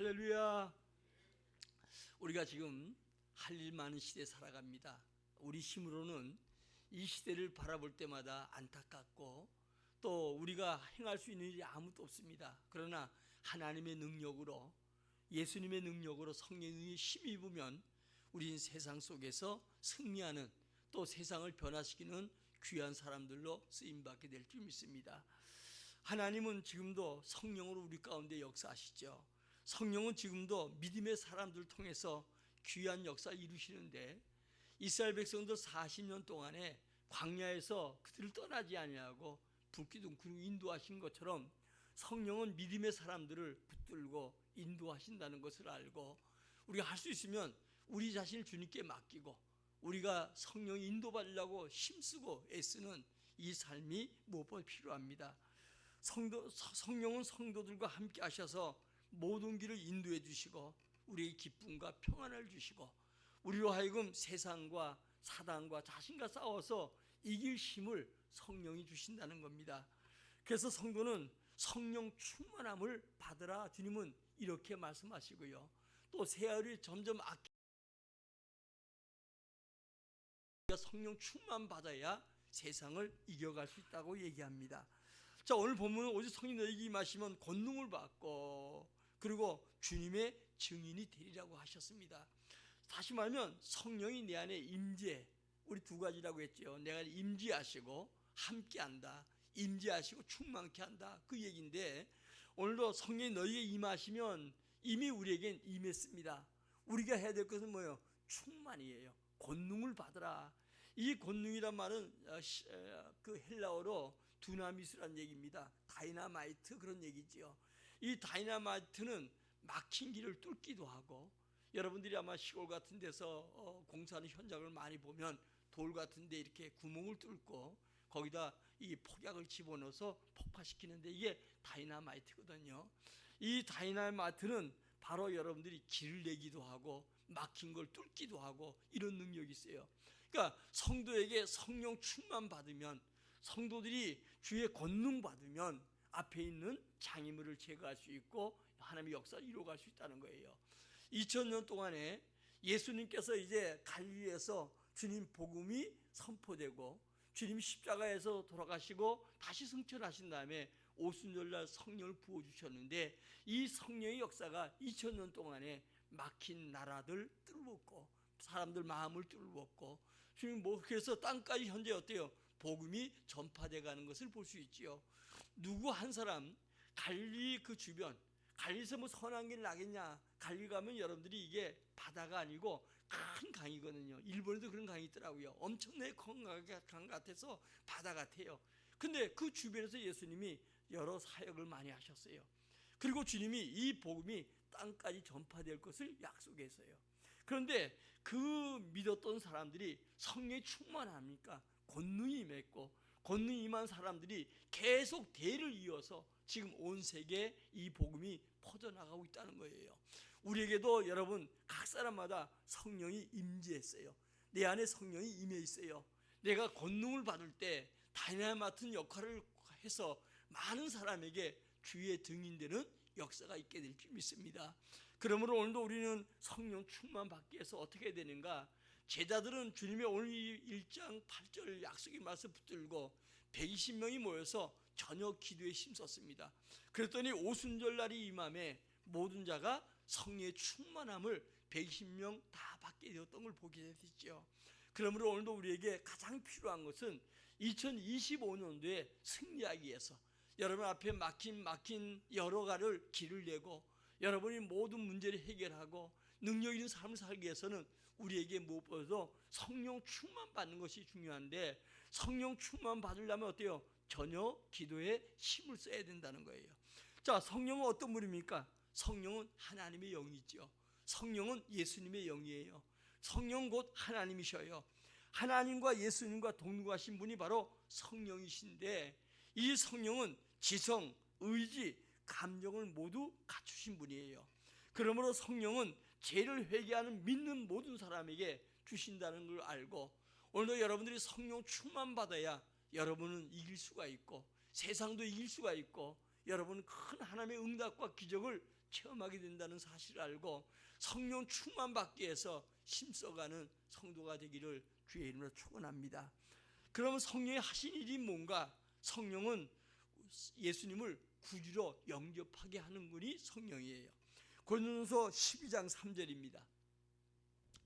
할렐루야. 우리가 지금 할 일 많은 시대에 살아갑니다. 우리 힘으로는 이 시대를 바라볼 때마다 안타깝고 또 우리가 행할 수 있는 일이 아무것도 없습니다. 그러나 하나님의 능력으로, 예수님의 능력으로, 성령의 힘이 입으면 우리는 세상 속에서 승리하는, 또 세상을 변화시키는 귀한 사람들로 쓰임받게 될 줄 믿습니다. 하나님은 지금도 성령으로 우리 가운데 역사하시죠. 성령은 지금도 믿음의 사람들을 통해서 귀한 역사를 이루시는데, 이스라엘 백성들 40년 동안에 광야에서 그들을 떠나지 아니하고 불기둥 구름 인도하신 것처럼 성령은 믿음의 사람들을 붙들고 인도하신다는 것을 알고, 우리가 할 수 있으면 우리 자신을 주님께 맡기고 우리가 성령이 인도받으려고 힘쓰고 애쓰는 이 삶이 무엇보다 필요합니다. 성령은 성도들과 함께 하셔서 모든 길을 인도해 주시고 우리의 기쁨과 평안을 주시고, 우리로 하여금 세상과 사단과 자신과 싸워서 이길 힘을 성령이 주신다는 겁니다. 그래서 성도는 성령 충만함을 받으라, 주님은 이렇게 말씀하시고요. 또 새하늘이 점점 성령 충만 받아야 세상을 이겨갈 수 있다고 얘기합니다. 자, 오늘 본문은 오직 성령 너희에게 임하시면 권능을 받고 그리고 주님의 증인이 되리라고 하셨습니다. 다시 말하면 성령이 내 안에 임재, 우리 두 가지라고 했죠. 내가 임재하시고 함께한다, 임재하시고 충만케 한다, 그 얘기인데, 오늘도 성령이 너희에게 임하시면 이미 우리에겐 임했습니다. 우리가 해야 될 것은 뭐예요? 충만이에요. 권능을 받으라. 이 권능이란 말은 그 헬라어로 두나미스란 얘기입니다. 다이나마이트, 그런 얘기지요. 이 다이나마이트는 막힌 길을 뚫기도 하고, 여러분들이 아마 시골 같은 데서 공사하는 현장을 많이 보면 돌 같은 데 이렇게 구멍을 뚫고 거기다 이 폭약을 집어넣어서 폭파시키는데, 이게 다이나마이트거든요. 이 다이나마이트는 바로 여러분들이 길을 내기도 하고 막힌 걸 뚫기도 하고 이런 능력이 있어요. 그러니까 성도에게 성령 충만 받으면, 성도들이 주의 권능 받으면 앞에 있는 장애물을 제거할 수 있고 하나님의 역사를 이루어갈 수 있다는 거예요. 2000년 동안에 예수님께서 이제 갈릴리에서 주님 복음이 선포되고 주님 십자가에서 돌아가시고 다시 승천하신 다음에 오순절날 성령을 부어주셨는데, 이 성령의 역사가 2000년 동안에 막힌 나라들 뚫었고 사람들 마음을 뚫었고, 주님 그래서 땅까지 현재 어때요? 복음이 전파되어 가는 것을 볼 수 있지요. 누구 한 사람 갈릴리 그 주변, 갈릴리에서 뭐 선한 길 나겠냐? 갈릴리 가면 여러분들이 이게 바다가 아니고 큰 강이거든요. 일본에도 그런 강이 있더라고요. 엄청나게 큰 강 같아서 바다 같아요. 근데 그 주변에서 예수님이 여러 사역을 많이 하셨어요. 그리고 주님이 이 복음이 땅까지 전파될 것을 약속했어요. 그런데 그 믿었던 사람들이 성령이 충만합니까? 권능이 임했고, 권능이 임한 사람들이 계속 대를 이어서 지금 온 세계에 이 복음이 퍼져나가고 있다는 거예요. 우리에게도 여러분 각 사람마다 성령이 임재했어요. 내 안에 성령이 임해 있어요. 내가 권능을 받을 때 다이나마이트 같은 역할을 해서 많은 사람에게 주의 증인되는 역사가 있게 될 줄 믿습니다. 그러므로 오늘도 우리는 성령 충만 받기 위해서 어떻게 해야 되는가? 제자들은 주님의 오늘 1장 8절 약속의 말씀 붙들고 120명이 모여서 저녁 기도에 힘썼습니다. 그랬더니 오순절 날이 임함에 모든 자가 성령의 충만함을 120명 다 받게 되었던 걸 보게 됐죠. 그러므로 오늘도 우리에게 가장 필요한 것은 2025년도에 승리하기 위해서 여러분 앞에 막힌 여러 가지를 길을 내고 여러분이 모든 문제를 해결하고 능력 있는 삶을 살기 위해서는 우리에게 무엇보다도 성령 충만 받는 것이 중요한데, 성령 충만 받으려면 어때요? 저녁 기도에 힘을 써야 된다는 거예요. 자, 성령은 어떤 분입니까? 성령은 하나님의 영이죠. 성령은 예수님의 영이에요. 성령 곧 하나님이셔요. 하나님과 예수님과 동등하신 분이 바로 성령이신데, 이 성령은 지성, 의지, 감정을 모두 갖추신 분이에요. 그러므로 성령은 죄를 회개하는 믿는 모든 사람에게 주신다는 걸 알고, 오늘도 여러분들이 성령 충만 받아야 여러분은 이길 수가 있고 세상도 이길 수가 있고 여러분은 큰 하나님의 응답과 기적을 체험하게 된다는 사실을 알고 성령 충만 받기 위해서 힘써가는 성도가 되기를 주의 이름으로 축원합니다. 그러면 성령이 하신 일이 뭔가? 성령은 예수님을 구주로 영접하게 하는 분이 성령이에요. 고린도전서 12장 3절입니다.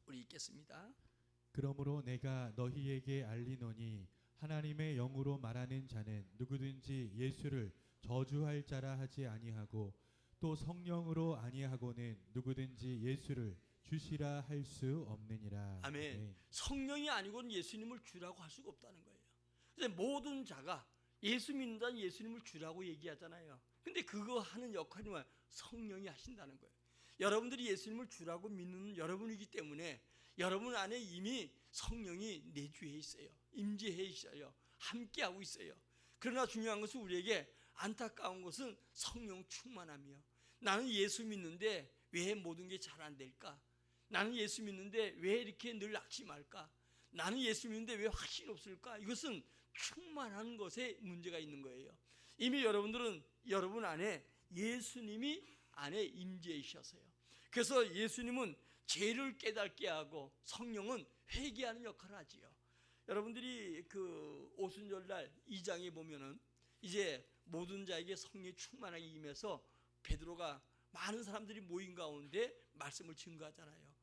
우리 읽겠습니다. 그러므로 내가 너희에게 알리노니 하나님의 영으로 말하는 자는 누구든지 예수를 저주할 자라 하지 아니하고 또 성령으로 아니하고는 누구든지 예수를 주시라 할 수 없느니라. 아멘. 성령이 아니고는 예수님을 주라고 할 수가 없다는 거예요. 그래서 모든 자가 예수 믿는다는 예수님을 주라고 얘기하잖아요. 근데 그거 하는 역할이 뭐야? 성령이 하신다는 거예요. 여러분들이 예수님을 주라고 믿는 여러분이기 때문에 여러분 안에 이미 성령이 내주해 있어요. 임재해 있어요. 함께하고 있어요. 그러나 중요한 것은 우리에게 안타까운 것은 성령 충만함이요. 나는 예수 믿는데 왜 모든 게 잘 안 될까? 나는 예수 믿는데 왜 이렇게 늘 낙심할까? 나는 예수 믿는데 왜 확신이 없을까? 이것은 충만한 것에 문제가 있는 거예요. 이미 여러분들은 여러분 안에 예수님이 안에 임재하셔서요. 그래서 예수님은 죄를 깨닫게 하고 성령은 회개하는 역할을 하지요. 여러분들이 그 오순절날 2장에 보면은 이제 모든 자에게 성령이 충만하게 임해서 베드로가 많은 사람들이 모인 가운데 말씀을 증거하잖아요.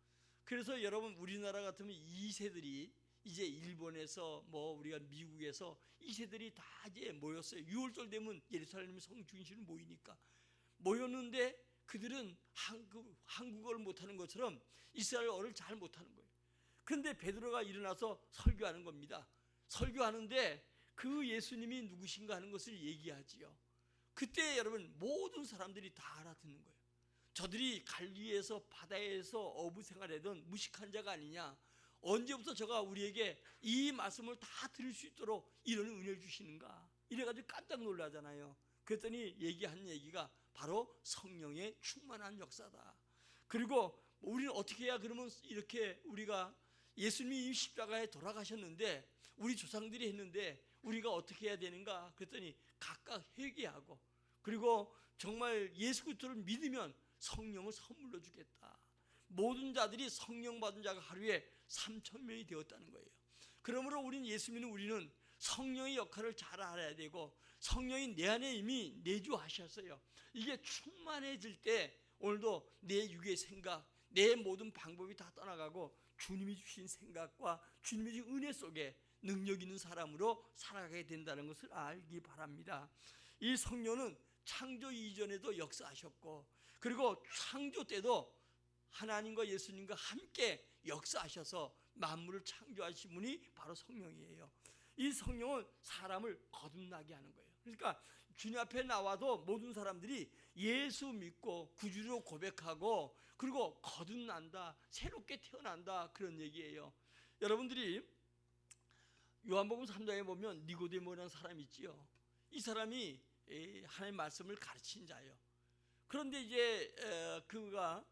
그래서 여러분 우리나라 같으면 2세들이 이제 일본에서 뭐 우리가 미국에서 2세들이 다 이제 모였어요. 6월절 되면 예루살렘 성 중심으로 모이니까 모였는데 그들은 한국어를 못하는 것처럼 이스라엘어를 잘 못하는 거예요. 그런데 베드로가 일어나서 설교하는 겁니다. 설교하는데 그 예수님이 누구신가 하는 것을 얘기하지요. 그때 여러분 모든 사람들이 다 알아듣는 거예요. 저들이 갈릴리에서 바다에서 어부 생활하던 무식한 자가 아니냐, 언제부터 저가 우리에게 이 말씀을 다 들을 수 있도록 이런 은혜를 주시는가, 이래가지고 깜짝 놀라잖아요. 그랬더니 얘기한 얘기가 바로 성령의 충만한 역사다. 그리고 우리는 어떻게 해야 그러면 이렇게 우리가 예수님이 십자가에 돌아가셨는데 우리 조상들이 했는데 우리가 어떻게 해야 되는가? 그랬더니 각각 회개하고 그리고 정말 예수 그리스도를 믿으면 성령을 선물로 주겠다. 모든 자들이 성령 받은 자가 하루에 3,000명이 되었다는 거예요. 그러므로 우리는 예수 믿는 우리는 성령의 역할을 잘 알아야 되고 성령이 내 안에 이미 내주하셨어요. 이게 충만해질 때 오늘도 내 육의 생각, 내 모든 방법이 다 떠나가고 주님이 주신 생각과 주님이 주신 은혜 속에 능력 있는 사람으로 살아가게 된다는 것을 알기 바랍니다. 이 성령은 창조 이전에도 역사하셨고 그리고 창조 때도 하나님과 예수님과 함께 역사하셔서 만물을 창조하신 분이 바로 성령이에요. 이 성령은 사람을 거듭나게 하는 거예요. 그러니까 주님 앞에 나와도 모든 사람들이 예수 믿고 구주로 고백하고 그리고 거듭난다, 새롭게 태어난다, 그런 얘기예요. 여러분들이 요한복음 3장에 보면 니고데모라는 사람이 있지요. 이 사람이 하나님의 말씀을 가르친 자예요. 그런데 이제 그가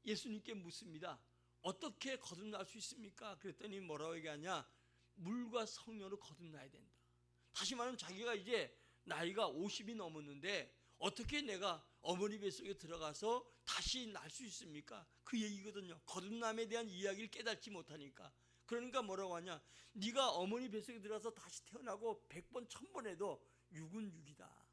예수님께 묻습니다. 어떻게 거듭날 수 있습니까? 그랬더니 뭐라고 얘기하냐? 물과 성령으로 거듭나야 된다. 다시 말하면 자기가 이제 나이가 50이 넘었는데 어떻게 내가 어머니 뱃속에 들어가서 다시 날 수 있습니까? 그 얘기거든요. 거듭남에 대한 이야기를 깨닫지 못하니까. 그러니까 뭐라고 하냐? 네가 어머니 뱃속에 들어가서 다시 태어나고 100번 1000번 해도 육은 육이다.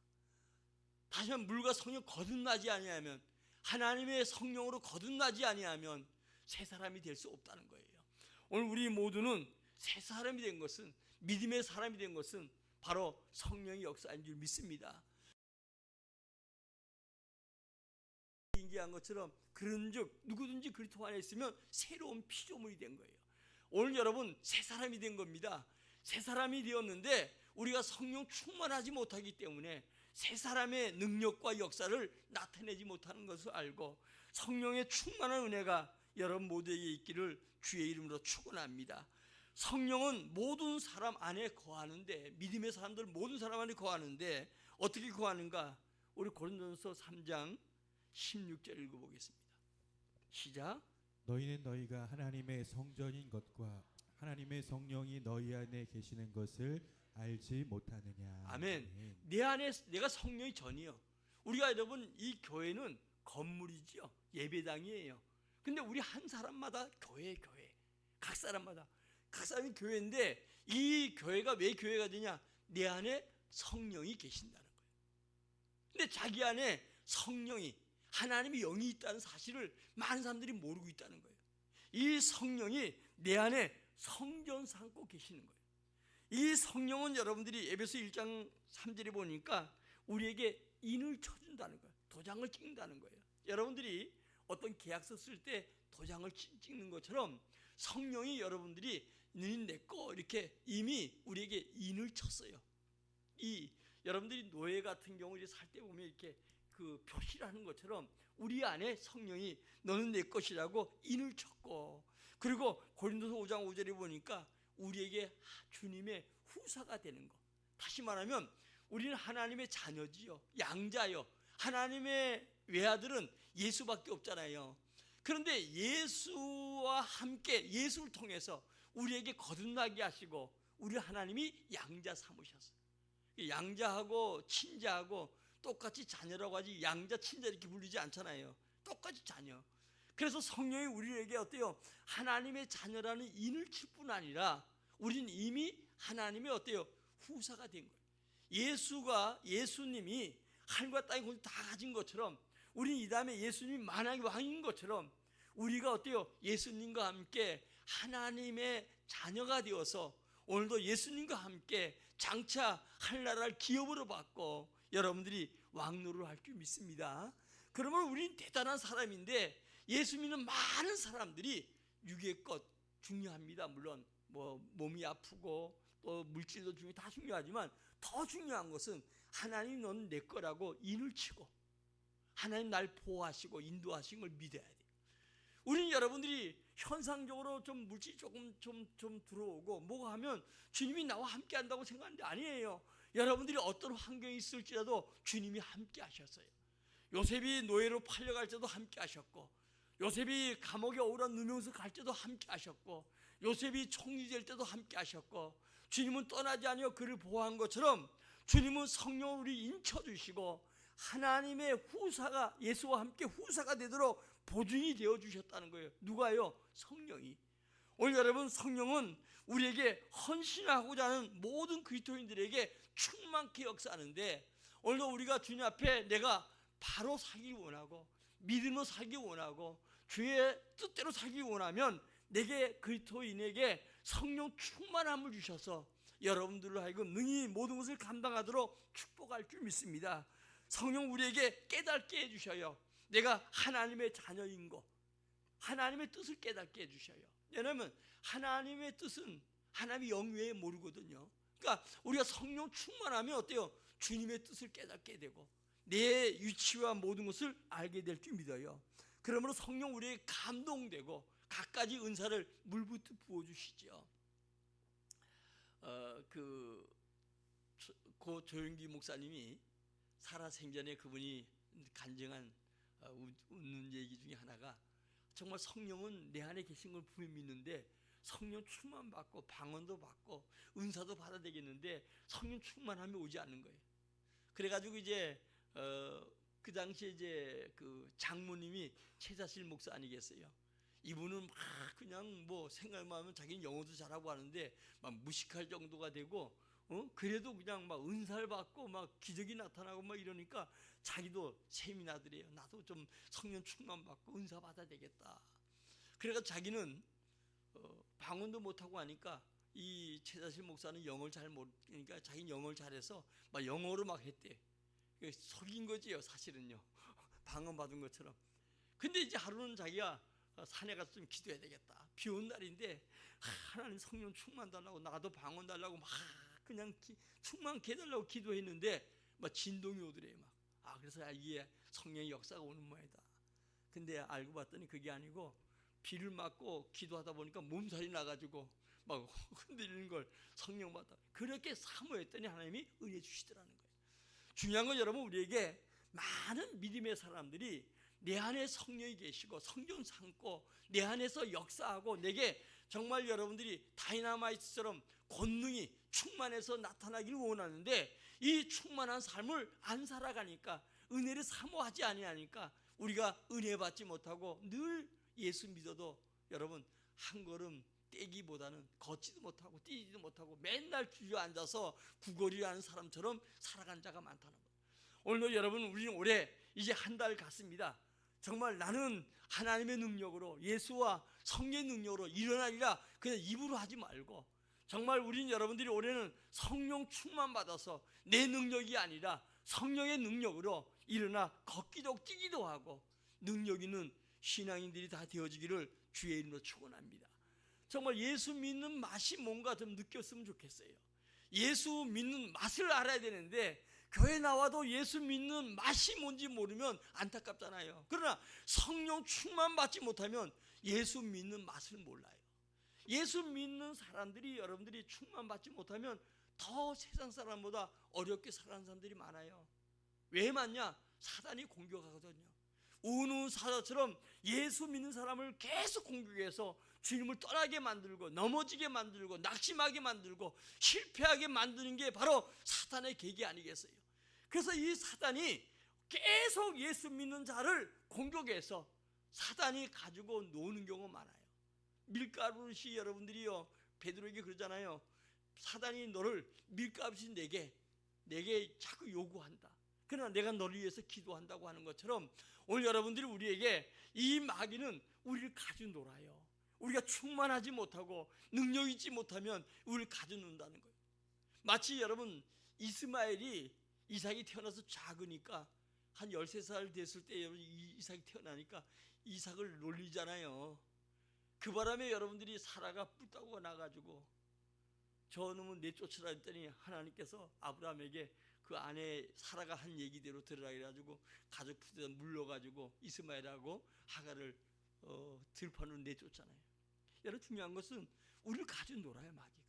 다시 한번 물과 성령 거듭나지 아니하면, 하나님의 성령으로 거듭나지 아니하면 새 사람이 될 수 없다는 거예요. 오늘 우리 모두는 새 사람이 된 것은, 믿음의 사람이 된 것은 바로 성령의 역사인 줄 믿습니다. 얘기한 것처럼 그런즉 누구든지 그리스도 안에 있으면 새로운 피조물이 된 거예요. 오늘 여러분 새 사람이 된 겁니다. 새 사람이 되었는데 우리가 성령 충만하지 못하기 때문에 새 사람의 능력과 역사를 나타내지 못하는 것을 알고 성령의 충만한 은혜가 여러분 모두에게 있기를 주의 이름으로 축원합니다. 성령은 모든 사람 안에 거하는데, 믿음의 사람들 모든 사람 안에 거하는데 어떻게 거하는가? 우리 고린도전서 3장 16절 읽어보겠습니다. 시작. 너희는 너희가 하나님의 성전인 것과 하나님의 성령이 너희 안에 계시는 것을 알지 못하느냐. 아멘. 내 안에 내가 성령이 전이요. 우리가 여러분 이 교회는 건물이지요. 예배당이에요. 근데 우리 한 사람마다 교회 각 사람마다 각 사람이 교회인데 이 교회가 왜 교회가 되냐? 내 안에 성령이 계신다는 거예요. 근데 자기 안에 성령이 하나님의 영이 있다는 사실을 많은 사람들이 모르고 있다는 거예요. 이 성령이 내 안에 성전 삼고 계시는 거예요. 이 성령은 여러분들이 에베소 1장 3절에 보니까 우리에게 인을 쳐준다는 거예요. 도장을 찍는다는 거예요. 여러분들이 어떤 계약서 쓸 때 도장을 찍는 것처럼 성령이 여러분들이 너는 내 거 이렇게 이미 우리에게 인을 쳤어요. 이 여러분들이 노예 같은 경우 이제 살 때 보면 이렇게 그 표시를 하는 것처럼 우리 안에 성령이 너는 내 것이라고 인을 쳤고, 그리고 고린도서 5장 5절에 보니까 우리에게 주님의 후사가 되는 거. 다시 말하면 우리는 하나님의 자녀지요, 양자요. 하나님의 외아들은 예수밖에 없잖아요. 그런데 예수와 함께 예수를 통해서 우리에게 거듭나게 하시고 우리 하나님이 양자 삼으셨어요. 양자하고 친자하고 똑같이 자녀라고 하지 양자 친자 이렇게 부르지 않잖아요. 똑같이 자녀. 그래서 성령이 우리에게 어때요? 하나님의 자녀라는 인을 칠 뿐 아니라 우리는 이미 하나님의 어때요? 후사가 된 거예요. 예수님이 하늘과 땅의 권세 다 가진 것처럼 우리는 이 다음에 예수님이 만왕의 왕인 것처럼 우리가 어때요? 예수님과 함께 하나님의 자녀가 되어서 오늘도 예수님과 함께 장차 하늘나라를 기업으로 받고 여러분들이 왕노를 할 줄 믿습니다. 그러면 우리는 대단한 사람인데 예수 믿는 많은 사람들이 육의 것 중요합니다. 물론 뭐 몸이 아프고 또 물질도 다 중요하지만 더 중요한 것은 하나님 너는 내 거라고 인을 치고 하나님 날 보호하시고 인도하신 걸 믿어야 돼요. 우리는 여러분들이 현상적으로 좀 물질이 좀 들어오고 뭐가 하면 주님이 나와 함께 한다고 생각하는데 아니에요. 여러분들이 어떤 환경이 있을지라도 주님이 함께 하셨어요. 요셉이 노예로 팔려갈 때도 함께 하셨고, 요셉이 감옥에 억울한 누명서 갈 때도 함께 하셨고, 요셉이 총리 될 때도 함께 하셨고, 주님은 떠나지 아니하여 그를 보호한 것처럼 주님은 성령을 우리 인쳐주시고 하나님의 후사가 예수와 함께 후사가 되도록 보증이 되어주셨다는 거예요. 누가요? 성령이. 오늘 여러분 성령은 우리에게 헌신하고자 하는 모든 그리스도인들에게 충만케 역사하는데 오늘도 우리가 주님 앞에 내가 바로 살기 원하고 믿음으로 살기 원하고 주의 뜻대로 살기 원하면 내게 그리스도인에게 성령 충만함을 주셔서 여러분들로 하여금 능히 모든 것을 감당하도록 축복할 줄 믿습니다. 성령 우리에게 깨닫게 해주셔요. 내가 하나님의 자녀인 거, 하나님의 뜻을 깨닫게 해주셔요. 왜냐하면 하나님의 뜻은 하나님의 영 외에 모르거든요. 그러니까 우리가 성령 충만하면 어때요? 주님의 뜻을 깨닫게 되고 내 위치와 모든 것을 알게 될 줄 믿어요. 그러므로 성령 우리에게 감동되고 갖가지 은사를 물붓듯 부어주시죠. 고 조영기 목사님이 살아생전에 그분이 간증한 웃는 얘기 중에 하나가 정말 성령은 내 안에 계신 걸 분명히 믿는데 성령 충만 받고 방언도 받고 은사도 받아야 되겠는데 성령 충만함이 오지 않는 거예요. 그래가지고 이제 그 당시에 이제 그 장모님이 최자실 목사 아니겠어요? 이분은 막 그냥 뭐 생각만 하면 자기는 영어도 잘하고 하는데 막 무식할 정도가 되고 그래도 그냥 막 은사를 받고 막 기적이 나타나고 막 이러니까 자기도 셈이 나더래요. 나도 좀 성령 충만 받고 은사 받아야 되겠다. 그래서 자기는 방언도 못하고 하니까 이 최자실 목사는 영어를 잘 모르니까 자기는 영어를 잘해서 막 영어로 막 했대. 속인 거지요 사실은요. 방언 받은 것처럼. 근데 이제 하루는 자기가 산에 가서 좀 기도해야 되겠다. 비 온 날인데 하나님 성령 충만 달라고 나도 방언 달라고 막 그냥 충만케 해달라고 기도했는데 막 진동이 오더래요. 막 그래서 이게 성령의 역사가 오는 모양이다. 근데 알고 봤더니 그게 아니고 비를 맞고 기도하다 보니까 몸살이 나가지고 막 흔들리는 걸 성령 받다. 그렇게 사모했더니 하나님이 은혜 주시더라는 거예요. 중요한 건 여러분 우리에게 많은 믿음의 사람들이 내 안에 성령이 계시고 성령 삼고 내 안에서 역사하고 내게 정말 여러분들이 다이나마이트처럼 권능이 충만해서 나타나기를 원하는데 이 충만한 삶을 안 살아가니까 은혜를 사모하지 아니하니까 우리가 은혜 받지 못하고 늘 예수 믿어도 여러분 한 걸음 떼기보다는 걷지도 못하고 뛰지도 못하고 맨날 주저앉아서 구걸이하는 사람처럼 살아간 자가 많다는 거예요. 오늘도 여러분 우리는 올해 이제 한 달 갔습니다. 정말 나는 하나님의 능력으로 예수와 성령의 능력으로 일어나리라 그냥 입으로 하지 말고 정말 우리는 여러분들이 올해는 성령 충만 받아서 내 능력이 아니라 성령의 능력으로 일어나 걷기도 뛰기도 하고 능력 있는 신앙인들이 다 되어지기를 주의 이름으로 축원합니다. 정말 예수 믿는 맛이 뭔가 좀 느꼈으면 좋겠어요. 예수 믿는 맛을 알아야 되는데 교회 나와도 예수 믿는 맛이 뭔지 모르면 안타깝잖아요. 그러나 성령 충만 받지 못하면 예수 믿는 맛을 몰라요. 예수 믿는 사람들이 여러분들이 충만 받지 못하면 더 세상 사람보다 어렵게 살아가는 사람들이 많아요. 왜 많냐? 사단이 공격하거든요. 우는 사자처럼 예수 믿는 사람을 계속 공격해서 주님을 떠나게 만들고 넘어지게 만들고 낙심하게 만들고 실패하게 만드는 게 바로 사단의 계기 아니겠어요? 그래서 이 사단이 계속 예수 믿는 자를 공격해서 사단이 가지고 노는 경우가 많아요. 밀가루시 여러분들이요 베드로에게 그러잖아요. 사단이 너를 밀가루시 내게 자꾸 요구한다. 그러나 내가 너를 위해서 기도한다고 하는 것처럼 오늘 여러분들이 우리에게 이 마귀는 우리를 가지고 놀아요. 우리가 충만하지 못하고 능력 있지 못하면 우리를 가지고 논다는 거예요. 마치 여러분 이삭이 태어나서 작으니까 한 13살 됐을 때 이삭이 태어나니까 이삭을 놀리잖아요. 그 바람에 여러분들이 사라가 뿔따구가 나가지고 저놈은 내쫓으라 했더니 하나님께서 아브라함에게 그 아내 사라가 한 얘기대로 들으라 해가지고 가족 부대에 물러가지고 이스마엘하고 하갈을 들판으로 내쫓잖아요. 여러분 중요한 것은 우리를 가지고 놀아요 마귀가.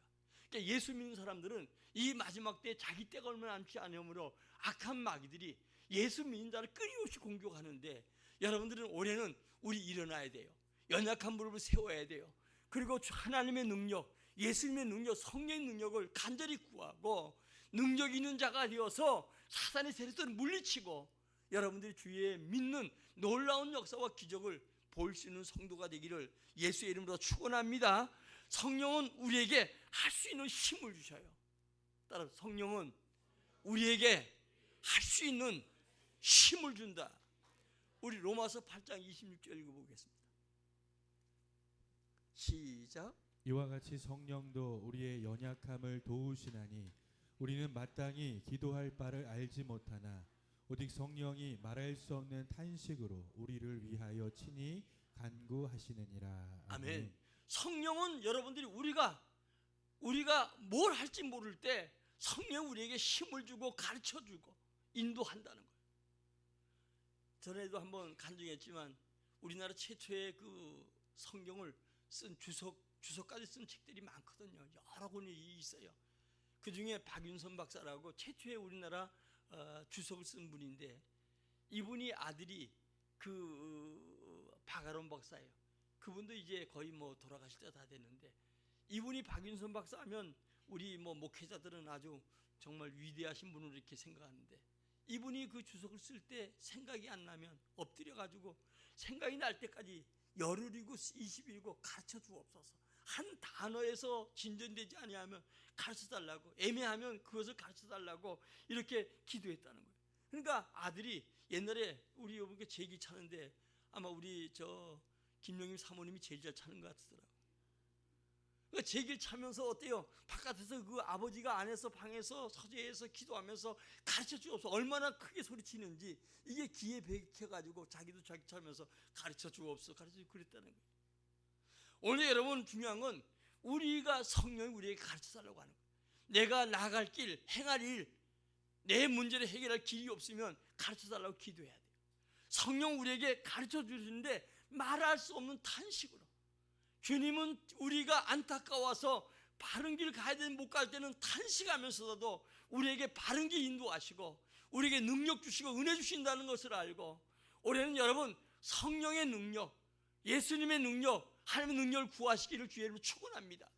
그러니까 예수 믿는 사람들은 이 마지막 때 자기 때가 얼마 남지 않으므로 악한 마귀들이 예수 믿는 자를 끊임없이 공격하는데 여러분들은 올해는 우리 일어나야 돼요. 연약한 무릎을 세워야 돼요. 그리고 하나님의 능력, 예수님의 능력, 성령의 능력을 간절히 구하고 능력 있는 자가 되어서 사단의 세력들을 물리치고 여러분들이 주위에 믿는 놀라운 역사와 기적을 볼 수 있는 성도가 되기를 예수의 이름으로 축원합니다. 성령은 우리에게 할 수 있는 힘을 주셔요. 따라서 성령은 우리에게 할 수 있는 힘을 준다. 우리 로마서 8장 26절 읽어보겠습니다. 시작. 이와 같이 성령도 우리의 연약함을 도우시나니 우리는 마땅히 기도할 바를 알지 못하나 오직 성령이 말할 수 없는 탄식으로 우리를 위하여 친히 간구하시느니라. 아멘. 성령은 여러분들이 우리가 뭘 할지 모를 때 성령 우리에게 힘을 주고 가르쳐주고 인도한다는 거예요. 전에도 한번 간증했지만 우리나라 최초의 그 성경을 쓴 주석까지 쓴 책들이 많거든요. 여러 권이 있어요. 그 중에 박윤선 박사라고 최초의 우리나라 주석을 쓴 분인데 이분이 아들이 그 박아론 박사예요. 그분도 이제 거의 뭐 돌아가실 때 다 됐는데 이분이 박윤선 박사 하면 우리 뭐 목회자들은 아주 정말 위대하신 분으로 이렇게 생각하는데 이분이 그 주석을 쓸 때 생각이 안 나면 엎드려 가지고 생각이 날 때까지 열흘이고 20일이고 가르쳐 주옵소서. 한 단어에서 진전되지 아니하면 가르쳐 달라고, 애매하면 그것을 가르쳐 달라고 이렇게 기도했다는 거예요. 그러니까 아들이 옛날에 우리 여보게 제기 차는데 아마 우리 저 김영임 사모님이 제일 잘 차는 것 같더라고요. 그러니까 제기를 차면서 어때요? 바깥에서 그 아버지가 안에서 방에서 서재에서 기도하면서 가르쳐 주옵소서. 얼마나 크게 소리치는지 이게 귀에 박혀가지고 자기도 자기 차면서 가르쳐 주옵소서 가르쳐 주고 그랬다는 거예요. 오늘 여러분 중요한 건 우리가 성령이 우리에게 가르쳐 달라고 하는 거예요. 내가 나갈 길, 행할 일, 내 문제를 해결할 길이 없으면 가르쳐 달라고 기도해야 돼요. 성령 우리에게 가르쳐 주시는데 말할 수 없는 탄식으로. 주님은 우리가 안타까워서 바른 길 가야 되는 못 갈 때는 탄식하면서도 우리에게 바른 길 인도하시고 우리에게 능력 주시고 은혜 주신다는 것을 알고 올해는 여러분 성령의 능력, 예수님의 능력, 하나님의 능력을 구하시기를 주의 이름으로 축원합니다.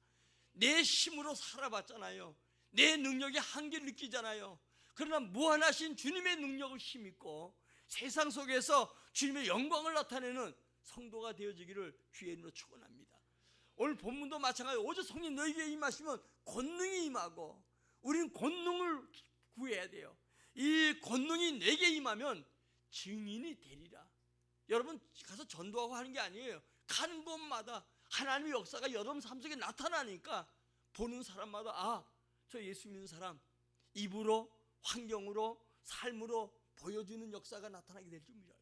내 힘으로 살아봤잖아요. 내 능력의 한계를 느끼잖아요. 그러나 무한하신 주님의 능력을 힘입고 세상 속에서 주님의 영광을 나타내는 성도가 되어지기를 주의 이름으로 축원합니다. 오늘 본문도 마찬가지로 오직 성령 너희에게 임하시면 권능이 임하고 우리는 권능을 구해야 돼요. 이 권능이 내게 임하면 증인이 되리라. 여러분 가서 전도하고 하는 게 아니에요. 가는 곳마다 하나님의 역사가 여러분 삶 속에 나타나니까 보는 사람마다 아, 저 예수 믿는 사람 입으로 환경으로 삶으로 보여주는 역사가 나타나게 될 줄 믿어요.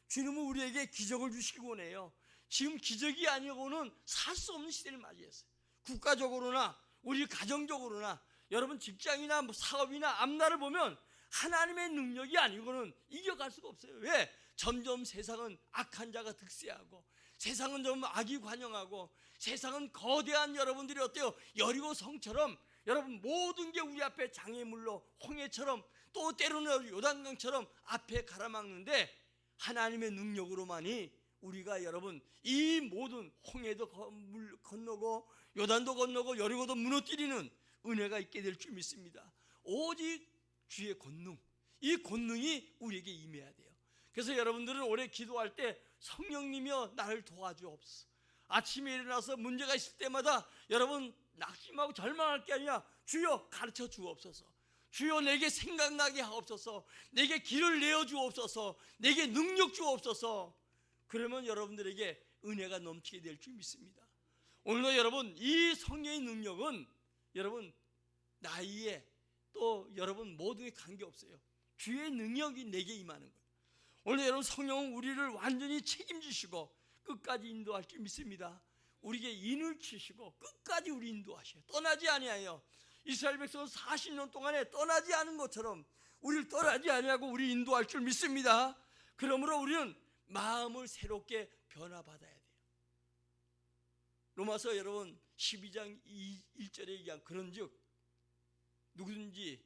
주님은 우리에게 기적을 주시기 원해요. 지금 기적이 아니고는 살 수 없는 시대를 맞이했어요. 국가적으로나 우리 가정적으로나 여러분 직장이나 사업이나 앞날을 보면 하나님의 능력이 아니고는 이겨갈 수가 없어요. 왜? 점점 세상은 악한 자가 득세하고 세상은 좀 악이 관영하고 세상은 거대한 여러분들이 어때요? 여리고 성처럼 여러분 모든 게 우리 앞에 장애물로 홍해처럼 또 때로는 요단강처럼 앞에 가라막는데 하나님의 능력으로만이 우리가 여러분 이 모든 홍해도 건너고 요단도 건너고 여리고도 무너뜨리는 은혜가 있게 될 줄 믿습니다. 오직 주의 권능, 이 권능이 우리에게 임해야 돼요. 그래서 여러분들은 올해 기도할 때 성령님이여 나를 도와주옵소서. 아침에 일어나서 문제가 있을 때마다 여러분 낙심하고 절망할 게 아니라 주여 가르쳐 주옵소서. 주여 내게 생각나게 하옵소서. 내게 길을 내어 주옵소서. 내게 능력 주옵소서. 그러면 여러분들에게 은혜가 넘치게 될 줄 믿습니다. 오늘도 여러분 이 성령의 능력은 여러분 나이에 또 여러분 모두에 관계없어요. 주의 능력이 내게 임하는 거예요. 오늘 여러분 성령은 우리를 완전히 책임지시고 끝까지 인도할 줄 믿습니다. 우리에게 인을 치시고 끝까지 우리 인도하셔요. 떠나지 아니하여 이스라엘 백성은 40년 동안에 떠나지 않은 것처럼 우리를 떠나지 아니하고 우리 인도할 줄 믿습니다. 그러므로 우리는 마음을 새롭게 변화받아야 돼요. 로마서 여러분 12장 1절에 얘기한 그런즉 누구든지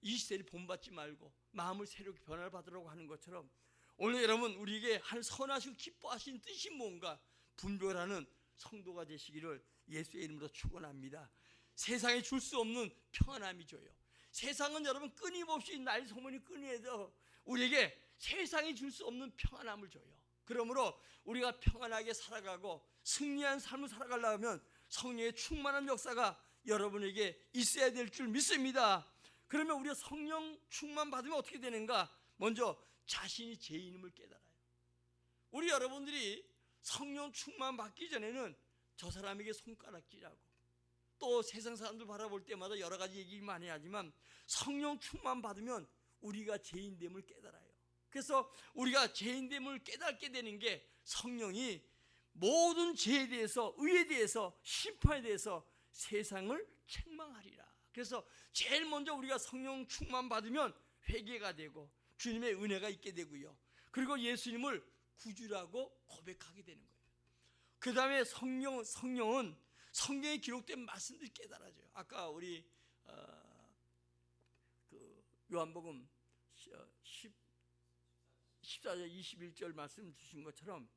이 시대를 본받지 말고 마음을 새롭게 변화를 받으라고 하는 것처럼 오늘 여러분 우리에게 한 선하시고 기뻐하신 뜻이 뭔가 분별하는 성도가 되시기를 예수의 이름으로 축원합니다. 세상에 줄 수 없는 평안함이 줘요. 세상은 여러분 끊임없이 날 소문이 끊어서 우리에게 세상이 줄 수 없는 평안함을 줘요. 그러므로 우리가 평안하게 살아가고 승리한 삶을 살아가려면 성령의 충만한 역사가 여러분에게 있어야 될 줄 믿습니다. 그러면 우리가 성령 충만 받으면 어떻게 되는가? 먼저 자신이 죄인임을 깨달아요. 우리 여러분들이 성령 충만 받기 전에는 저 사람에게 손가락질하고 또 세상 사람들 바라볼 때마다 여러 가지 얘기 많이 하지만 성령 충만 받으면 우리가 죄인됨을 깨달아요. 그래서 우리가 죄인됨을 깨닫게 되는 게 성령이 모든 죄에 대해서 의에 대해서 심판에 대해서 세상을 책망하리라. 그래서 제일 먼저 우리가 성령 충만 받으면 회개가 되고 주님의 은혜가 있게 되고요. 그리고 예수님을 구주라고 고백하게 되는 거예요. 그 다음에 성령은 성경에 기록된 말씀들이 깨달아져요. 아까 우리 요한복음 14절 21절 말씀 주신 것처럼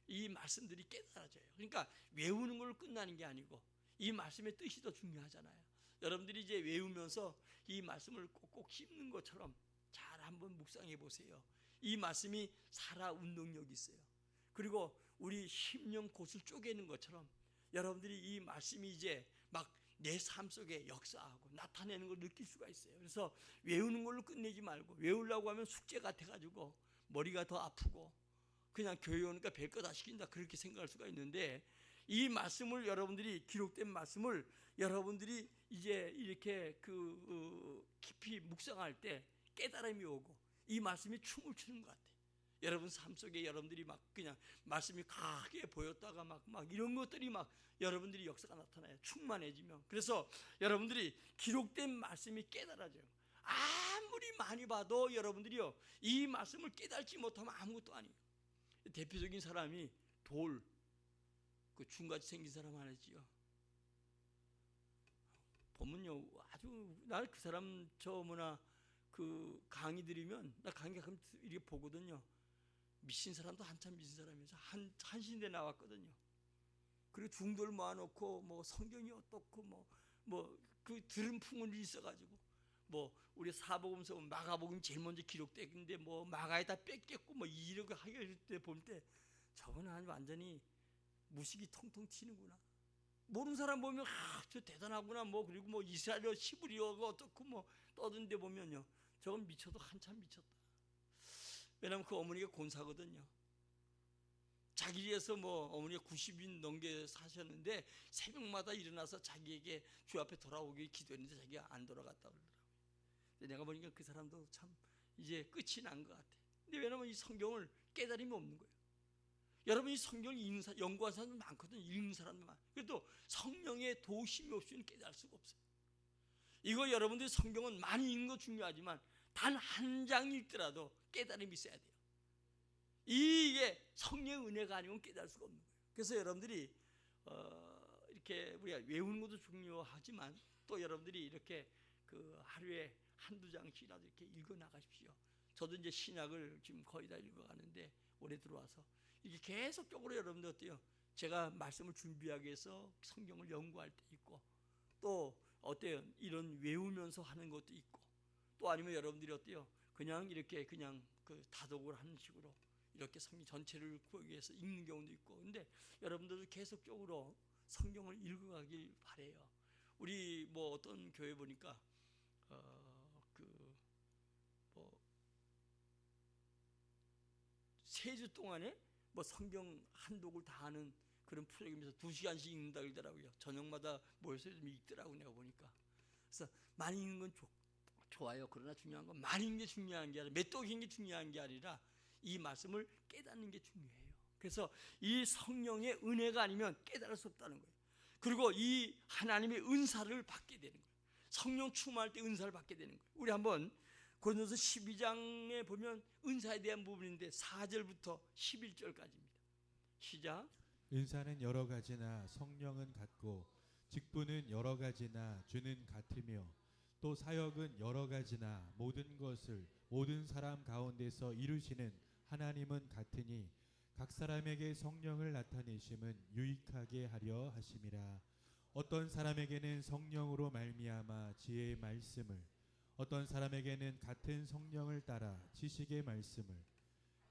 이 말씀들이 깨달아져요. 그러니까 외우는 걸로 끝나는 게 아니고 이 말씀의 뜻이 더 중요하잖아요. 여러분들이 이제 외우면서 이 말씀을 꼭꼭 씹는 것처럼 잘 한번 묵상해 보세요. 이 말씀이 살아 운동력이 있어요. 그리고 우리 심령 곳을 쪼개는 것처럼 여러분들이 이 말씀이 이제 막 내 삶 속에 역사하고 나타내는 걸 느낄 수가 있어요. 그래서 외우는 걸로 끝내지 말고 외우려고 하면 숙제 같아가지고 머리가 더 아프고 그냥 교회 오니까 별거 다 시킨다 그렇게 생각할 수가 있는데 이 말씀을 여러분들이 기록된 말씀을 여러분들이 이제 이렇게 깊이 묵상할 때 깨달음이 오고 이 말씀이 춤을 추는 것 같아요. 여러분 삶 속에 여러분들이 막 그냥 말씀이 강하게 보였다가 막 이런 것들이 막 여러분들이 역사가 나타나요. 충만해지면. 그래서 여러분들이 기록된 말씀이 깨달아져요. 아무리 많이 봐도 여러분들이요 이 말씀을 깨달지 못하면 아무것도 아니에요. 대표적인 사람이 그 중같이 생긴 사람 하나지요. 보면요 아주 날 그 사람 그 강의 들으면 나 강의 가끔 이렇게 보거든요. 미친 사람도 한참 미친 사람이면서 한 신대 나왔거든요. 그리고 중도를 모아놓고 뭐 성경이 어떻고 뭐 그 들은 풍운이 있어가지고 뭐 우리 사복음서 마가복음 제일 먼저 기록됐는데 뭐 마가에다 뺏겼고 뭐 이렇게 하게 때 볼 때 저거는 완전히 무식이 통통 튀는구나. 모르는 사람 보면 저 대단하구나 뭐 그리고 뭐 이스라엘어 시브리어가 어떻고 뭐 떠든데 보면요 저건 미쳐도 한참 미쳤다. 왜냐면 그 어머니가 권사거든요. 자기 위해서 뭐 어머니가 90인 넘게 사셨는데 새벽마다 일어나서 자기에게 주 앞에 돌아오기 기도했는데 자기가 안 돌아갔다 그러더라고요. 근데 내가 보니까 그 사람도 참 이제 끝이 난 것 같아. 근데 왜냐면 이 성경을 깨달음이 없는 거예요. 여러분 이 성경을 읽는 연구한 사람들 많거든요. 읽는 사람들 많아요. 그래도 성령의 도우심이 없이는 깨달을 수가 없어요. 이거 여러분들이 성경은 많이 읽는 거 중요하지만 단 한 장 읽더라도 깨달음이 있어야 돼요. 이게 성령의 은혜가 아니면 깨달을 수가 없는 거예요. 그래서 여러분들이 이렇게 우리가 외우는 것도 중요하지만 또 여러분들이 이렇게 그 하루에 한두 장씩이라도 이렇게 읽어 나가십시오. 저도 이제 신약을 지금 거의 다 읽어가는데 올해 들어와서 이게 계속적으로 여러분들 어때요? 제가 말씀을 준비하기 위해서 성경을 연구할 때 있고 또 어때요? 이런 외우면서 하는 것도 있고 또 아니면 여러분들이 어때요? 그냥 이렇게 그냥 그 다독을 하는 식으로 이렇게 성경 전체를 구하기 위해서 읽는 경우도 있고 근데 여러분들도 계속적으로 성경을 읽어가길 바래요. 우리 뭐 어떤 교회 보니까 뭐 3주 동안에 뭐 성경 한독을 다 하는 그런 프로그램에서 2시간씩 읽는다 그러더라고요. 저녁마다 모여서 좀 읽더라고 내가 보니까. 그래서 많이 읽는 건 좋아요. 그러나 중요한 건 많이 읽는 게 중요한 게 아니라 몇 독인 게 중요한 게 아니라 이 말씀을 깨닫는 게 중요해요. 그래서 이 성령의 은혜가 아니면 깨달을 수 없다는 거예요. 그리고 이 하나님의 은사를 받게 되는 거예요. 성령 충만할 때 은사를 받게 되는 거예요. 우리 한번 고린도서 12장에 보면 은사에 대한 부분인데 4절부터 11절까지입니다. 시작. 은사는 여러 가지나 성령은 같고 직분은 여러 가지나 주는 같으며 또 사역은 여러 가지나 모든 것을 모든 사람 가운데서 이루시는 하나님은 같으니 각 사람에게 성령을 나타내심은 유익하게 하려 하심이라. 어떤 사람에게는 성령으로 말미암아 지혜의 말씀을, 어떤 사람에게는 같은 성령을 따라 지식의 말씀을,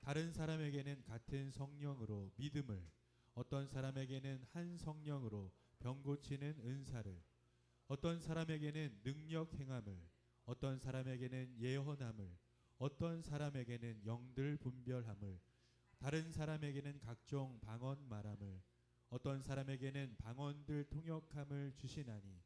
다른 사람에게는 같은 성령으로 믿음을, 어떤 사람에게는 한 성령으로 병 고치는 은사를, 어떤 사람에게는 능력 행함을, 어떤 사람에게는 예언함을, 어떤 사람에게는 영들 분별함을, 다른 사람에게는 각종 방언 말함을, 어떤 사람에게는 방언들 통역함을 주시나니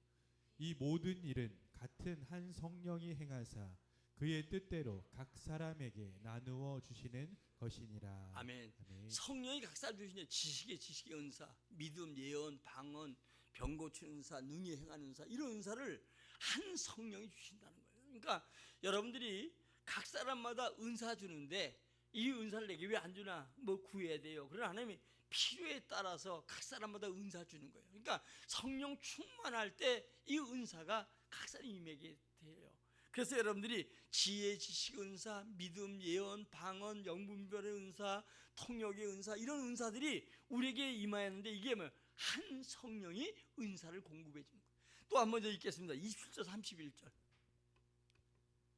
이 모든 일은 같은 한 성령이 행하사 그의 뜻대로 각 사람에게 나누어 주시는 것이니라. 아멘. 아멘. 성령이 각 사람 주시는 지식의 은사, 믿음, 예언, 방언, 병 고치는 은사, 능히 행하는 은사 이런 은사를 한 성령이 주신다는 거예요. 그러니까 여러분들이 각 사람마다 은사 주는데 이 은사를 내게 왜 안 주나? 뭐 구해야 돼요. 그러나 하나님이 필요에 따라서 각 사람마다 은사 주는 거예요. 그러니까 성령 충만할 때 이 은사가 각 사람에게 돼요. 그래서 여러분들이 지혜, 지식 은사, 믿음, 예언, 방언, 영분별의 은사, 통역의 은사 이런 은사들이 우리에게 임하였는데 이게 뭐 한 성령이 은사를 공급해 주는 거예요. 또 한 번 더 읽겠습니다. 27절 31절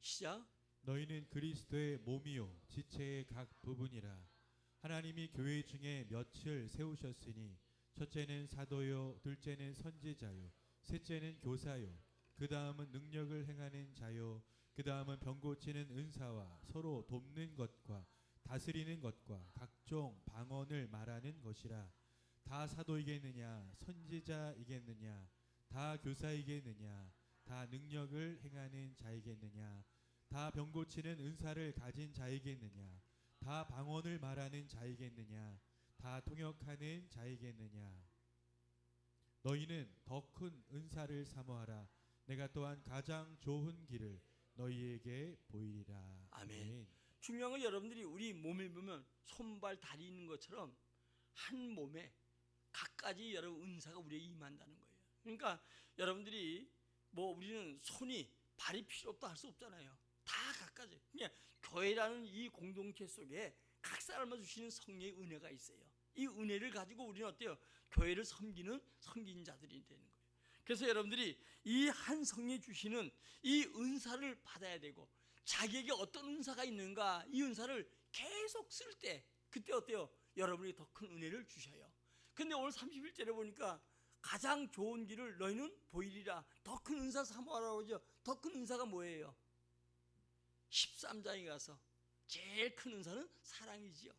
시작. 너희는 그리스도의 몸이요 지체의 각 부분이라. 하나님이 교회 중에 몇을 세우셨으니 첫째는 사도요, 둘째는 선지자요, 셋째는 교사요, 그 다음은 능력을 행하는 자요, 그 다음은 병 고치는 은사와 서로 돕는 것과 다스리는 것과 각종 방언을 말하는 것이라. 다 사도이겠느냐, 선지자이겠느냐, 다 교사이겠느냐, 다 능력을 행하는 자이겠느냐, 다 병 고치는 은사를 가진 자이겠느냐, 다 방언을 말하는 자이겠느냐, 다 통역하는 자이겠느냐. 너희는 더 큰 은사를 사모하라. 내가 또한 가장 좋은 길을 너희에게 보이리라. 아멘. 중요한 건 여러분들이 우리 몸에 보면 손발 다리 있는 것처럼 한 몸에 각가지 여러 은사가 우리에게 임한다는 거예요. 그러니까 여러분들이 뭐 우리는 손이 발이 필요 없다 할 수 없잖아요. 다 각가지. 그냥 교회라는 이 공동체 속에 각 사람마다 주시는 성령의 은혜가 있어요. 이 은혜를 가지고 우리는 어때요? 교회를 섬기는 자들이 되는 거예요. 그래서 여러분들이 이 한 성령이 주시는 이 은사를 받아야 되고, 자기에게 어떤 은사가 있는가 이 은사를 계속 쓸 때 그때 어때요? 여러분이 더 큰 은혜를 주셔요. 근데 오늘 31절에 보니까 가장 좋은 길을 너희는 보이리라, 더 큰 은사 사모하라고 하죠. 더 큰 은사가 뭐예요? 13장에 가서 제일 큰 은사는 사랑이지요.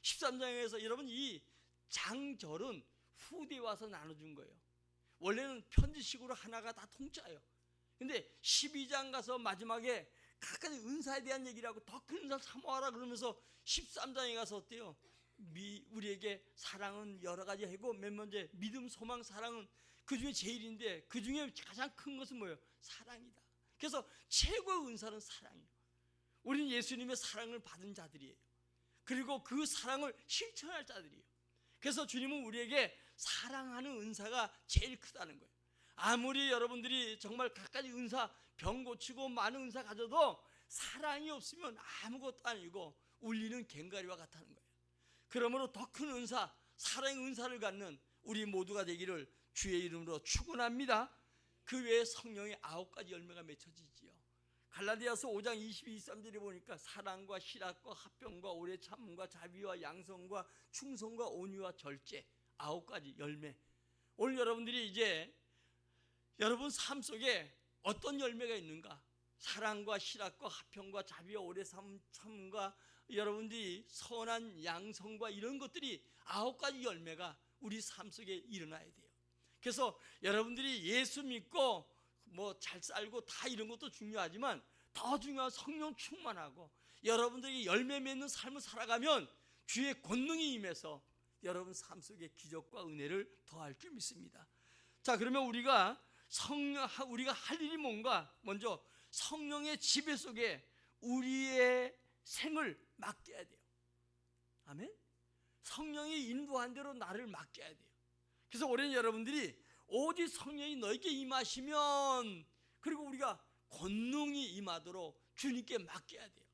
13장에서 여러분 이 장절은 후대에 와서 나눠준 거예요. 원래는 편지식으로 하나가 다 통짜예요. 근데 12장 가서 마지막에 각가지 은사에 대한 얘기를 하고 더 큰 은사를 사모하라 그러면서 13장에 가서 어때요? 우리에게 사랑은 여러 가지 하고, 맨 먼저 믿음, 소망, 사랑은 그 중에 제일인데 그 중에 가장 큰 것은 뭐예요? 사랑이다. 그래서 최고의 은사는 사랑이에요. 우리는 예수님의 사랑을 받은 자들이에요. 그리고 그 사랑을 실천할 자들이에요. 그래서 주님은 우리에게 사랑하는 은사가 제일 크다는 거예요. 아무리 여러분들이 정말 갖가지 은사, 병 고치고 많은 은사 가져도 사랑이 없으면 아무것도 아니고 울리는 괭가리와 같다는 거예요. 그러므로 더 큰 은사, 사랑의 은사를 갖는 우리 모두가 되기를 주의 이름으로 축원합니다. 그 외에 성령의 9가지 열매가 맺혀지지요. 갈라디아서 5장 22, 23절에 보니까 사랑과 희락과 화평과 오래 참음과 자비와 양성과 충성과 온유와 절제, 9가지 열매. 오늘 여러분들이 이제 여러분 삶 속에 어떤 열매가 있는가? 사랑과 희락과 화평과 자비와 오래 참음과 여러분들이 선한 양성과 이런 것들이 9가지 열매가 우리 삶 속에 일어나야 돼요. 그래서 여러분들이 예수 믿고 뭐 잘 살고 다 이런 것도 중요하지만 더 중요한 성령 충만하고 여러분들이 열매 맺는 삶을 살아가면 주의 권능이 임해서 여러분 삶 속에 기적과 은혜를 더할 줄 믿습니다. 자, 그러면 우리가 할 일이 뭔가? 먼저 성령의 지배 속에 우리의 생을 맡겨야 돼요. 아멘. 성령이 인도한 대로 나를 맡겨야 돼요. 그래서 올해는 여러분들이 오직 성령이 너에게 임하시면, 그리고 우리가 권능이 임하도록 주님께 맡겨야 돼요.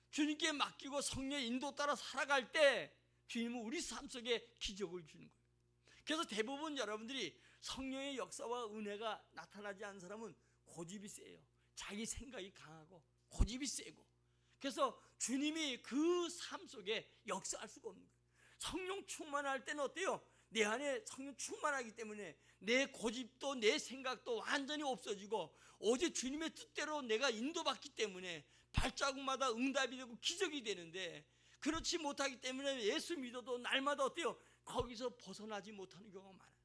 주님께 맡기고 성령의 인도 따라 살아갈 때 주님은 우리 삶 속에 기적을 주는 거예요. 그래서 대부분 여러분들이 성령의 역사와 은혜가 나타나지 않는 사람은 고집이 세요. 자기 생각이 강하고 고집이 세고, 그래서 주님이 그 삶 속에 역사할 수가 없는 거예요. 성령 충만할 때는 어때요? 내 안에 성령 충만하기 때문에 내 고집도 내 생각도 완전히 없어지고 오직 주님의 뜻대로 내가 인도받기 때문에 발자국마다 응답이 되고 기적이 되는데, 그렇지 못하기 때문에 예수 믿어도 날마다 어때요? 거기서 벗어나지 못하는 경우가 많아요.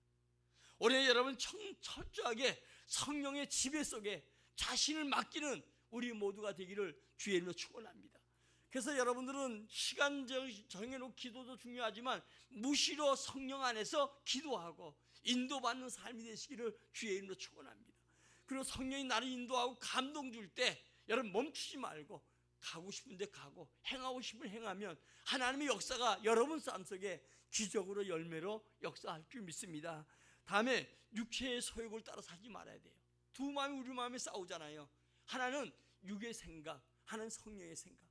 올해 여러분 철저하게 성령의 지배 속에 자신을 맡기는 우리 모두가 되기를 주의 이름으로 축원합니다. 그래서 여러분들은 시간 정해놓은 기도도 중요하지만 무시로 성령 안에서 기도하고 인도받는 삶이 되시기를 주의 이름으로 축원합니다. 그리고 성령이 나를 인도하고 감동 줄 때 여러분 멈추지 말고 가고 싶은데 가고 행하고 싶은 행하면 하나님의 역사가 여러분 삶 속에 기적으로 열매로 역사할 줄 믿습니다. 다음에 육체의 소욕을 따라 살지 말아야 돼요. 두 마음이 우리 마음에 싸우잖아요. 하나는 육의 생각, 하나는 성령의 생각.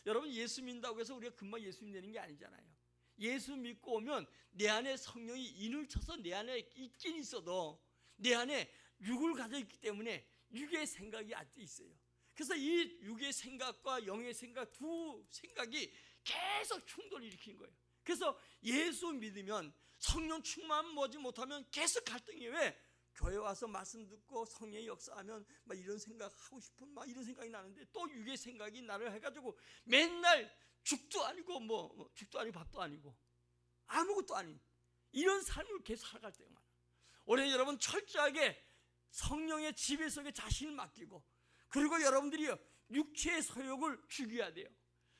여러분 예수 믿는다고 해서 우리가 금방 예수 믿는 게 아니잖아요. 예수 믿고 오면 내 안에 성령이 인을 쳐서 내 안에 있긴 있어도 내 안에 육을 가져 있기 때문에 육의 생각이 아직도 있어요. 그래서 이 육의 생각과 영의 생각, 두 생각이 계속 충돌을 일으키는 거예요. 그래서 예수 믿으면 성령 충만 뭐지 못하면 계속 갈등이에요. 왜? 교회 와서 말씀 듣고 성령이 역사하면 막 이런 생각하고 싶은 막 이런 생각이 나는데 또 육의 생각이 나를 해가지고 맨날 죽도 아니고 뭐 죽도 아니고 밥도 아니고 아무것도 아닌 이런 삶을 계속 살아갈 때가 많아요. 올해 여러분 철저하게 성령의 지배 속에 자신을 맡기고, 그리고 여러분들이 육체의 소욕을 죽여야 돼요.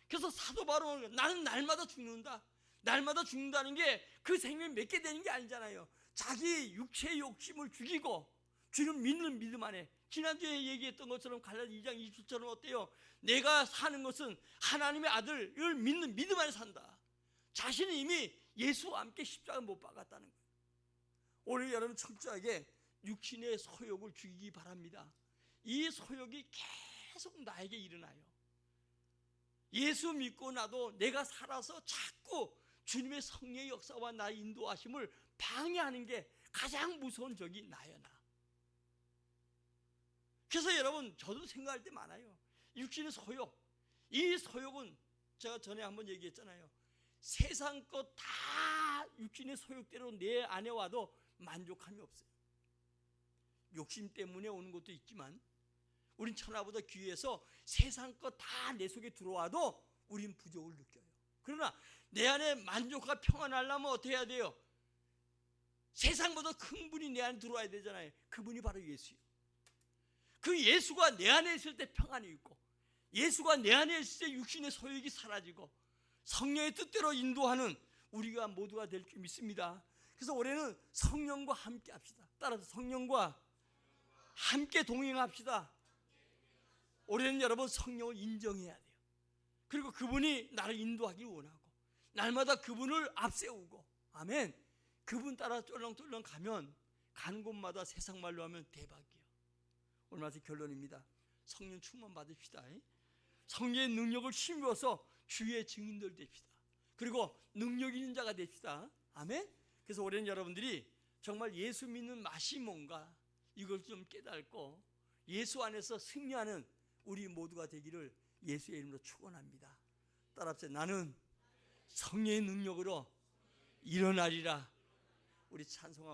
그래서 사도 바울은 나는 날마다 죽는다. 날마다 죽는다는 게 그 생명이 맺게 되는 게 아니잖아요. 자기 육체의 욕심을 죽이고 주를 믿는 믿음 안에, 지난주에 얘기했던 것처럼 갈라디아 2장 20절은 어때요? 내가 사는 것은 하나님의 아들을 믿는 믿음 안에 산다. 자신은 이미 예수와 함께 십자가 못 박았다는 거예요. 오늘 여러분 철저하게 육신의 소욕을 죽이기 바랍니다. 이 소욕이 계속 나에게 일어나요. 예수 믿고 나도 내가 살아서 자꾸 주님의 성령의 역사와 나의 인도하심을 방해하는 게 가장 무서운 적이 나야 나. 그래서 여러분 저도 생각할 때 많아요. 육신의 소욕, 이 소욕은 제가 전에 한번 얘기했잖아요. 세상 것 다 육신의 소욕대로 내 안에 와도 만족함이 없어요. 욕심 때문에 오는 것도 있지만 우린 천하보다 귀해서 세상 것 다 내 속에 들어와도 우린 부족을 느껴요. 그러나 내 안에 만족과 평안하려면 어떻게 해야 돼요? 세상보다 큰 분이 내 안에 들어와야 되잖아요. 그분이 바로 예수예요. 그 예수가 내 안에 있을 때 평안이 있고, 예수가 내 안에 있을 때 육신의 소욕이 사라지고 성령의 뜻대로 인도하는 우리가 모두가 될 줄 믿습니다. 그래서 올해는 성령과 함께 합시다. 따라서 성령과 함께 동행합시다. 올해는 여러분 성령을 인정해야 돼요. 그리고 그분이 나를 인도하길 원하고 날마다 그분을 앞세우고, 아멘. 그분 따라 쫄렁쫄렁 가면 가는 곳마다 세상 말로 하면 대박이에요. 오늘 말씀 결론입니다. 성령 충만 받읍시다. 성령의 능력을 힘입어서 주의 증인들 됩시다. 그리고 능력 있는 자가 됩시다. 아멘. 그래서 올해는 여러분들이 정말 예수 믿는 맛이 뭔가 이걸 좀 깨닫고 예수 안에서 승리하는 우리 모두가 되기를 예수의 이름으로 축원합니다. 따라합시다. 나는 성령의 능력으로 일어나리라. 우리 찬송하고